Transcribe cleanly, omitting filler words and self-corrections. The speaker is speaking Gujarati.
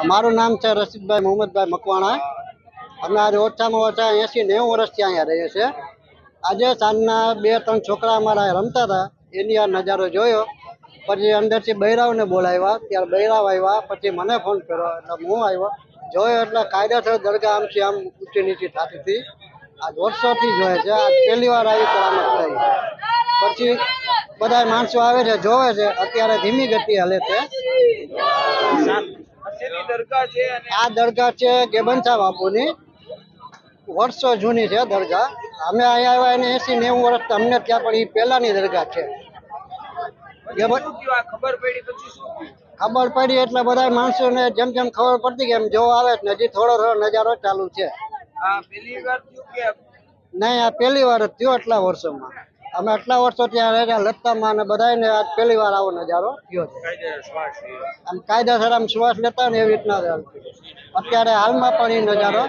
મારું નામ છે રશીદભાઈ મોહમ્મદભાઈ મકવાણા. અમે આજે ઓછામાં ઓછા 80-90 વર્ષથી અહીંયા રહીએ છીએ. આજે સાંજના 2-3 છોકરા અમારા રમતા હતા, એની આ નજારો જોયો. પછી અંદરથી બૈરાવને બોલાવ્યા, ત્યારે બૈરાવ આવ્યા. પછી મને ફોન કર્યો એટલે હું આવ્યો. જોયો એટલે કાયદેસર દરગાહ આમથી આમ ઊંચી નીચી થતી હતી. આ વર્ષોથી જોઈએ છે, આ પહેલી વાર આવી કરામત થઈ. પછી બધા માણસો આવે છે, જોવે છે. અત્યારે ધીમી ગતિ હાલે છે. આ દરગાહ છે ગેબનશા બાપુની, વર્ષો જૂની છે દરગાહ. અમે અહીંયા આવ્યા એને 80-90 વર્ષ અમને ત્યાં, પણ એ પહેલાની દરગાહ છે. ખબર પડી એટલે બધા માણસોને જેમ જેમ ખબર પડતી કે એમ જોવા આવે, હજી થોડો નજારો ચાલુ છે. નહીં, આ પહેલી વાર જ થયો એટલા વર્ષોમાં. અમે આટલા વર્ષો ત્યાં રહ્યા લતામાં અને બધાને આજ પહેલી વાર આવો નજારો થયો છે. આમ કાયદેસર આમ શ્વાસ લેતા ને એવી રીતના અત્યારે હાલમાં પણ એ નજારો